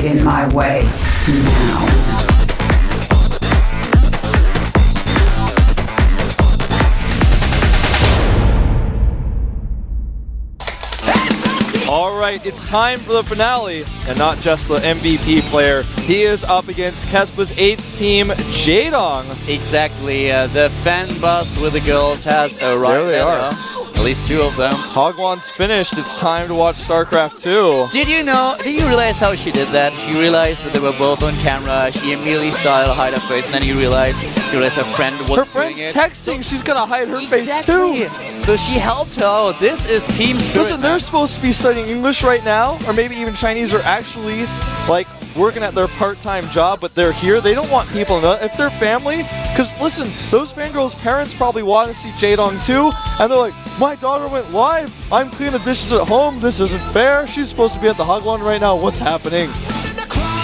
get in my way now. Alright, it's time for the finale, and not just the MVP player. He is up against Kespa's 8th team, Jaedong. Exactly, the fan bus with the girls has arrived. There they are. At least 2 of them. Hogwan's finished, it's time to watch StarCraft 2. Did you realize how she did that? She realized that they were both on camera, she immediately started to hide her face, and then you realized her friend was Her friend's texting, she's gonna hide her face too. So she helped her out. This is team spirit. Listen, they're supposed to be studying English right now, or maybe even Chinese, or actually, like, working at their part-time job, but they're here. They don't want people to know. If they're family, because listen, those fangirls' parents probably want to see Jaedong too, and they're like, my daughter went live. I'm cleaning the dishes at home. This isn't fair. She's supposed to be at the Hogwan right now. What's happening?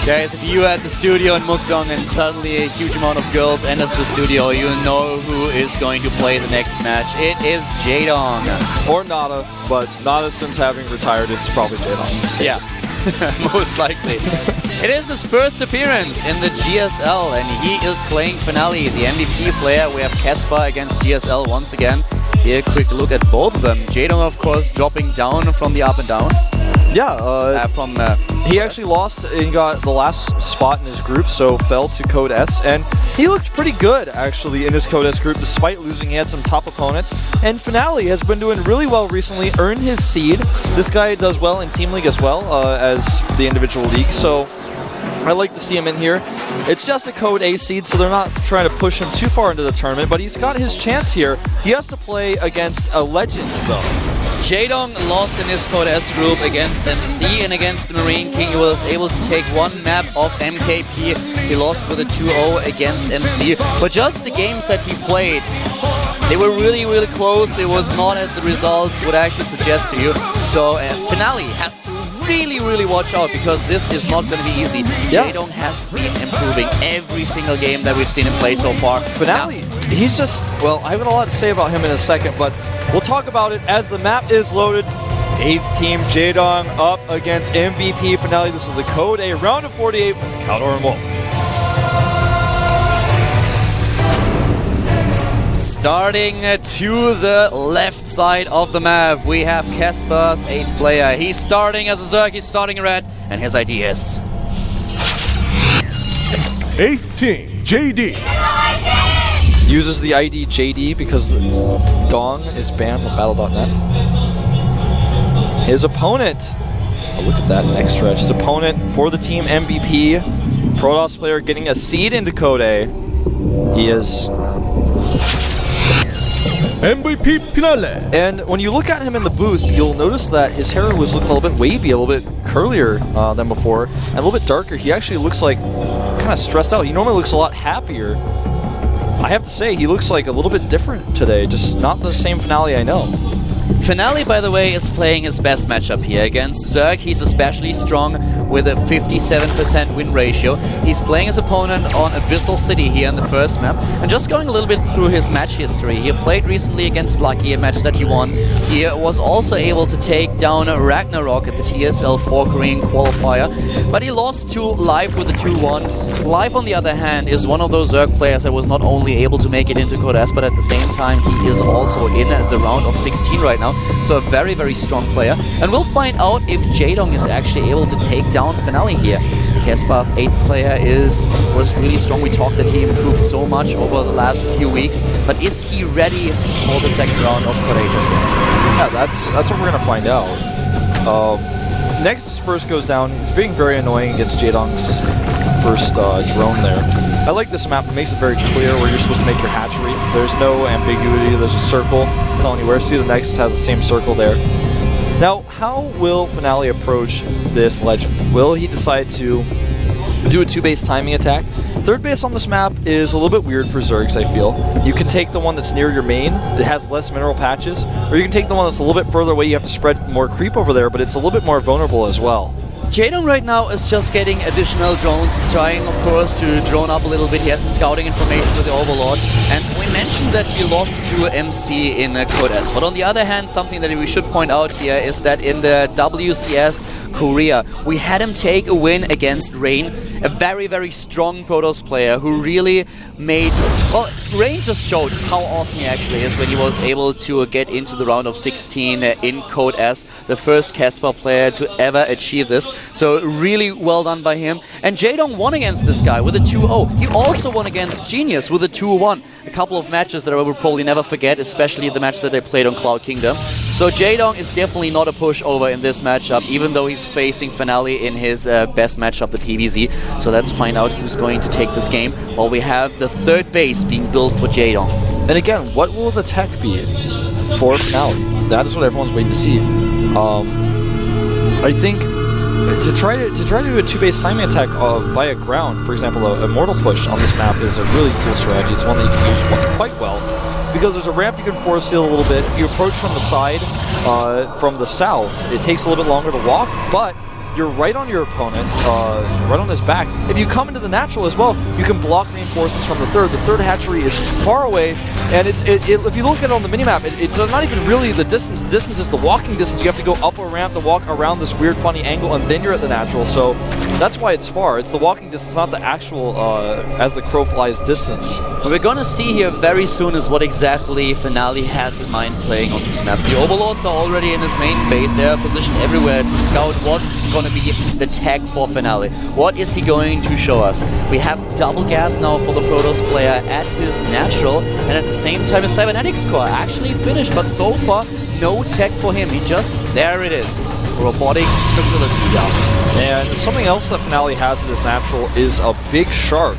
Guys, if you are at the studio in Mukdong and suddenly a huge amount of girls enters the studio, you know who is going to play the next match. It is Jaedong. Or Nada, but Nada, since having retired, it's probably Jaedong. Yeah, most likely. It is his first appearance in the GSL, and he is playing Finale, the MVP player. We have Kespa against GSL once again. Here, a quick look at both of them. Jaedong, of course, dropping down from the up and downs. Yeah, he actually lost. He got the last spot in his group, so fell to Code S, and he looked pretty good actually in his Code S group, despite losing. He had some tough opponents, and Finale has been doing really well recently. Earned his seed. This guy does well in Team League as well as the individual league, so I like to see him in here. It's just a Code A seed, so they're not trying to push him too far into the tournament, but he's got his chance here. He has to play against a legend, though. Jaedong lost in his Code S group against MC and against the Marine King. He was able to take 1 map off MKP. He lost with a 2-0 against MC. But just the games that he played, they were really, really close. It was not as the results would actually suggest to you. So Finale has to really, really watch out, because this is not going to be easy. Yeah. Jaedong has been improving every single game that we've seen him play so far. Finale, he's just, well, I have a lot to say about him in a second, but we'll talk about it as the map is loaded. 8th team Jaedong up against MVP Finale. This is the Code A round of 48 with Caldor and Wolf. Starting to the left side of the map, we have Kespa's 8th player. He's starting as a Zerg, he's starting red, and his ID is 8th team, JD. Uses the ID JD because the Dong is banned from Battle.net. His opponent, oh, look at that next stretch. His opponent for the team MVP, Protoss player getting a seed into Code A. He is MVP Finale. And when you look at him in the booth, you'll notice that his hair was looking a little bit wavy, a little bit curlier than before, and a little bit darker. He actually looks like kind of stressed out. He normally looks a lot happier. I have to say, he looks like a little bit different today, just not the same Finale I know. Finale, by the way, is playing his best matchup here against Zerg. He's especially strong with a 57% win ratio. He's playing his opponent on Abyssal City here in the first map. And just going a little bit through his match history, he played recently against Lucky, a match that he won. He was also able to take down Ragnarok at the TSL 4 Korean qualifier, but he lost to Live with a 2-1. Live, on the other hand, is one of those Zerg players that was not only able to make it into Code S, but at the same time, he is also in the round of 16 right now. So a very, very strong player. And we'll find out if Jaedong is actually able to take down Finale here. Kespa's 8th player was really strong. We talked that he improved so much over the last few weeks. But is he ready for the second round of Courageous? Yeah, that's what we're going to find out. Nexus first goes down. He's being very annoying against Jaedong's first drone there. I like this map. It makes it very clear where you're supposed to make your hatchery. There's no ambiguity. There's a circle telling you where. See, the Nexus has the same circle there. Now, how will Finale approach this legend? Will he decide to do a 2-base timing attack? 3rd base on this map is a little bit weird for Zergs, I feel. You can take the one that's near your main, it has less mineral patches, or you can take the one that's a little bit further away, you have to spread more creep over there, but it's a little bit more vulnerable as well. Jaedong right now is just getting additional drones. He's trying, of course, to drone up a little bit. He has some scouting information with the Overlord. And we mentioned that he lost to MC in Code S. But on the other hand, something that we should point out here is that in the WCS, Korea. We had him take a win against Rain, a very, very strong Protoss player who really made... Well, Rain just showed how awesome he actually is when he was able to get into the round of 16 in Code S, the first Casper player to ever achieve this. So really well done by him. And Jaedong won against this guy with a 2-0. He also won against Genius with a 2-1. A couple of matches that I will probably never forget, especially the match that they played on Cloud Kingdom. So Jaedong is definitely not a pushover in this matchup, even though he's facing Finale in his best matchup, the PVZ. So let's find out who's going to take this game, while we have the third base being built for Jaedong. And again, what will the tech be for Finale? That is what everyone's waiting to see. I think to try to do a 2-base timing attack via ground, for example, a mortal push on this map is a really cool strategy. It's one that you can use quite well, because there's a ramp you can force seal a little bit. If you approach from the side, from the south, it takes a little bit longer to walk, but you're right on your opponent, right on his back. If you come into the natural as well, you can block reinforcements from the third. The third hatchery is far away, and if you look at it on the minimap, it's not even really the distance. The distance is the walking distance. You have to go up a ramp to walk around this weird, funny angle, and then you're at the natural. So that's why it's far. It's the walking distance, not the actual, as the crow flies, distance. What we're gonna see here very soon is what exactly Finale has in mind playing on this map. The Overlords are already in his main base. They are positioned everywhere to scout what's gonna be the tag for Finale. What is he going to show us? We have double gas now for the Protoss player at his natural, and at the same time a cybernetics core actually finished, but so far no tech for him. He just, there it is, robotics facility down. And something else that Finale has in his natural is a big shark.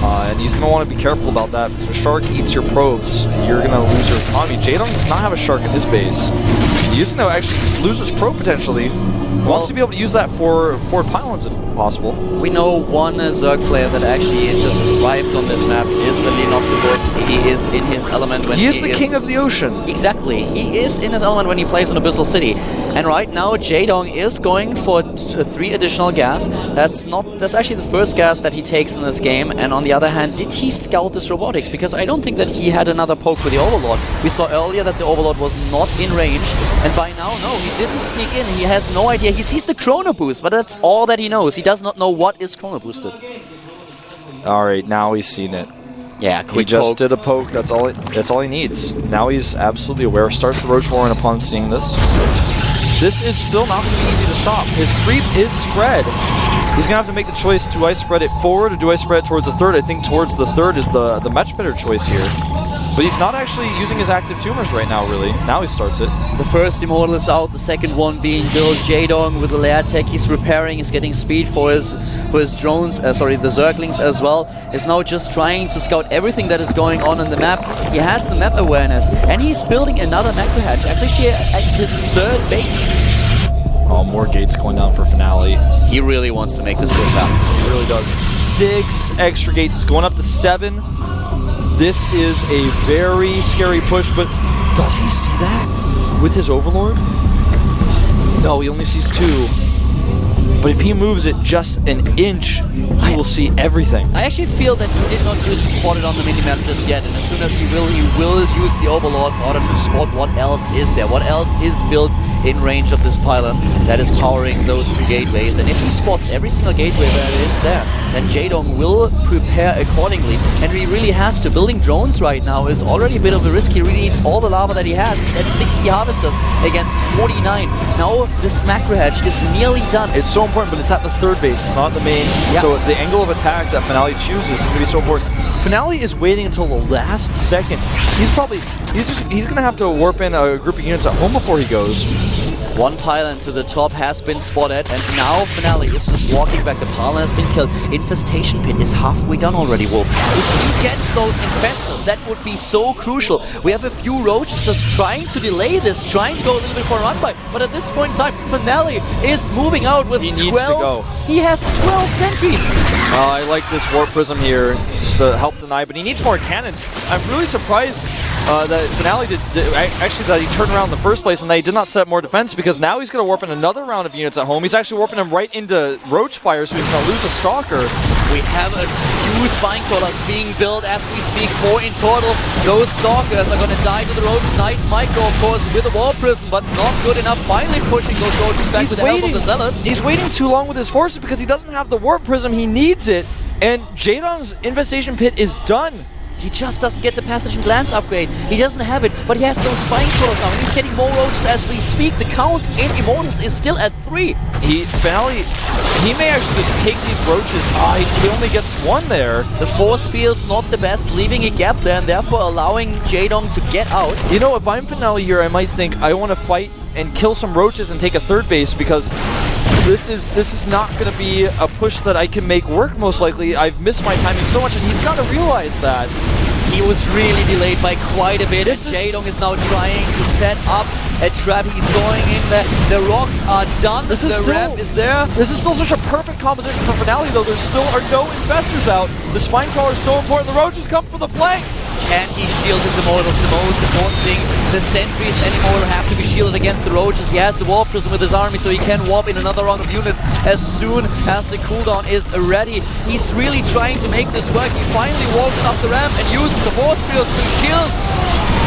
And he's going to want to be careful about that, because if a shark eats your probes, you're going to lose your economy. Jaedong does not have a shark in his base. He's going to actually lose his probe potentially. Wants to be able to use that for pylons if possible. We know one Zerg player that actually just thrives on this map is the Lenoctopus. He is in his element when he is the king of the ocean. Exactly. He is in his element when he plays in Abyssal City. And right now Jaedong is going for 3 additional gas. That's actually the first gas that he takes in this game. And on the other hand, did he scout this robotics? Because I don't think that he had another poke for the Overlord. We saw earlier that the Overlord was not in range, and by now, no, he didn't sneak in. He has no idea. He sees the chrono boost, but that's all that he knows. He does not know what is chrono boosted. All right, now he's seen it. Yeah, he just did a poke. That's all he needs. Now he's absolutely aware. Starts the Roach Warren upon seeing this. This is still not going to be easy to stop. His creep is spread. He's going to have to make the choice, do I spread it forward or do I spread it towards the third? I think towards the third is the much better choice here. But he's not actually using his active tumors right now, really. Now he starts it. The first Immortal is out, the second one being built. Jaedong with the lair tech, he's repairing, he's getting speed for his drones, the Zerglings as well. Is now just trying to scout everything that is going on the map. He has the map awareness, and he's building another macro hatch. Actually, at his third base. Oh, more gates going down for Finale. He really wants to make this push happen. He really does. 6 extra gates. It's going up to 7. This is a very scary push, but does he see that with his Overlord? No, he only sees 2. But if he moves it just an inch, he will see everything. I actually feel that he did not really spot it on the minimap just yet, and as soon as he will use the Overlord in order to spot what else is there, what else is built in range of this pylon that is powering those 2 gateways. And if he spots every single gateway that is there, then Jaedong will prepare accordingly. And he really has to. Building drones right now is already a bit of a risk. He really needs all the lava that he has. He's at 60 harvesters against 49. Now this macro hatch is nearly done. It's so important, but it's at the third base. It's not the main. Yep. So the angle of attack that Finale chooses is going to be so important. Finale is waiting until the last second. He's going to have to warp in a group of units at home before he goes. One pylon to the top has been spotted, and now Finale is just walking back. The pylon has been killed. Infestation pit is halfway done already, Wolf. If he gets those infestors, that would be so crucial. We have a few roaches just trying to delay this, trying to go a little bit for a run by, but at this point in time, Finale is moving out with 12. He needs to go. He has 12 sentries. I like this Warp Prism here, just to help deny, but he needs more cannons. I'm really surprised that Finale actually that he turned around in the first place and they did not set up more defense, because now he's going to warp in another round of units at home. He's actually warping them right into Roach Fire, so he's going to lose a Stalker. We have a few Spine Crawlers being built as we speak. 4 in total. Those Stalkers are gonna die to the Roaches. Nice micro, of course, with a Wall Prism, but not good enough. Finally pushing those Roaches back with the help of the Zealots. He's waiting too long with his forces because he doesn't have the Warp Prism. He needs it, and Jaedong's Infestation Pit is done. He just doesn't get the Pathogen Glance upgrade. He doesn't have it, but he has those Spine Crawlers now, and he's getting more Roaches as we speak. The count in Immortals is still at 3. He may actually just take these Roaches. He only gets 1 there. The force field's not the best, leaving a gap there, and therefore allowing Jaedong to get out. You know, if I'm Finale here, I might think I want to fight and kill some Roaches and take a 3rd base, because this is not going to be a push that I can make work, most likely. I've missed my timing so much, and he's got to realize that. He was really delayed by quite a bit, and Jaedong is now trying to set up a trap. He's going in there. The rocks are done. The ramp is there. This is still such a perfect composition for Finale, though. There still are no Infestors out. The Spine Crawler is so important. The Roaches come for the flank. Can he shield his Immortals? The most important thing, the Sentries and Immortal have to be shielded against the Roaches. He has the Warp Prism with his army, so he can warp in another round of units as soon as the cooldown is ready. He's really trying to make this work. He finally walks up the ramp and uses the Force Fields to shield.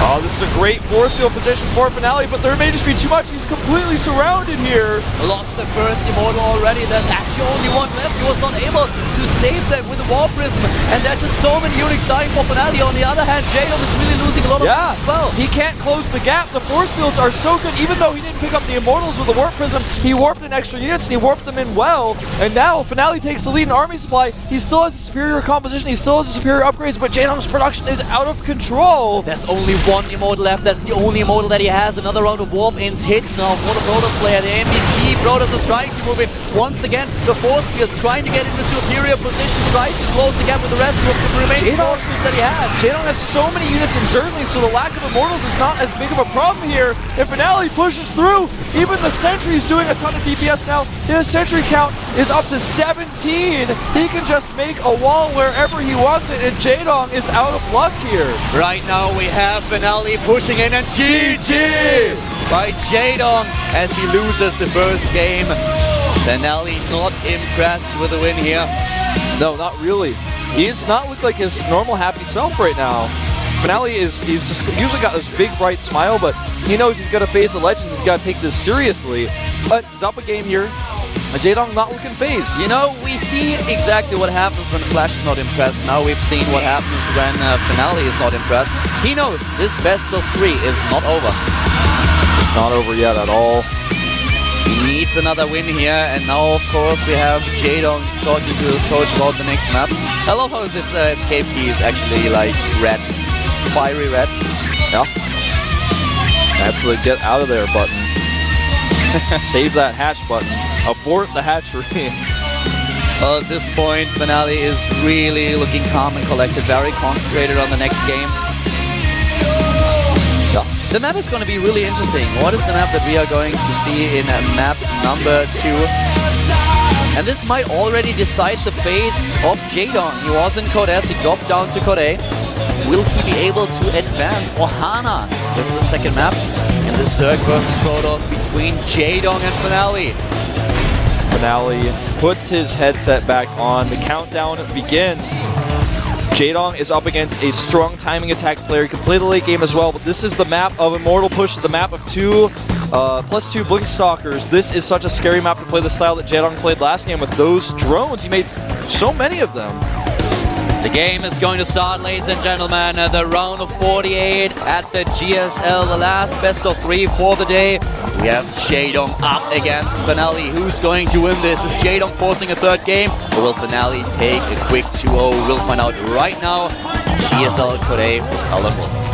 Oh, this is a great force field position for Finale, but there may just be too much. He's completely surrounded here. Lost the first Immortal already. There's actually only 1 left. He was not able to save them with the Warp Prism, and there's just so many units dying for Finale. On the other hand, Jaedong is really losing a lot of units as well. He can't close the gap. The force fields are so good. Even though he didn't pick up the Immortals with the Warp Prism, he warped in extra units, and he warped them in well. And now Finale takes the lead in army supply. He still has a superior composition. He still has a superior upgrades, but Jaedong's production is out of control. There's only 1 Immortal left. That's the only Immortal that he has. Another round of Warp-ins hits now for the Protoss player. The MVP Protoss is trying to move in. Once again, the Force Fields trying to get into superior position, tries to close the gap with the rest of the remaining Force Fields that he has. Jaedong has so many units in Zergling, so the lack of Immortals is not as big of a problem here. If Finale pushes through, even the Sentry's doing a ton of DPS now. His Sentry count is up to 17. He can just make a wall wherever he wants it, and Jaedong is out of luck here. Right now we have Finale pushing in, and GG by Jaedong as he loses the first game. Finale not impressed with the win here. No, not really. He does not look like his normal happy self right now. Finale he's just usually got this big bright smile, but he knows he's got to face a legend. He's got to take this seriously. But he's up a game here. Jaedong not looking phased. You know, we see exactly what happens when Flash is not impressed. Now we've seen what happens when Finale is not impressed. He knows this best of 3 is not over. It's not over yet at all. He needs another win here, and now of course we have Jaedong talking to his coach about the next map. I love how this escape key is actually like red. Fiery red. Yeah. That's the get out of there button. Save that hatch button. Abort the hatchery. Well, at this point, Finale is really looking calm and collected, very concentrated on the next game. Yeah. The map is going to be really interesting. What is the map that we are going to see in map number 2? And this might already decide the fate of Jaedong. He was in Code S, he dropped down to Code A. Will he be able to advance? Ohana is the second map in the Zerg versus Protoss between Jaedong and Finale. Finale puts his headset back on. The countdown begins. Jaedong is up against a strong timing attack player. He can play the late game as well, but this is the map of Immortal Push, the map of +2 Blink Stalkers. This is such a scary map to play the style that Jaedong played last game with those drones. He made so many of them. The game is going to start, ladies and gentlemen. The round of 48 at the GSL, the last best of 3 for the day. We have Jaedong up against Finale. Who's going to win this? Is Jaedong forcing a 3rd game? Or will Finale take a quick 2-0? We'll find out right now. GSL Korea with Alan Wolf.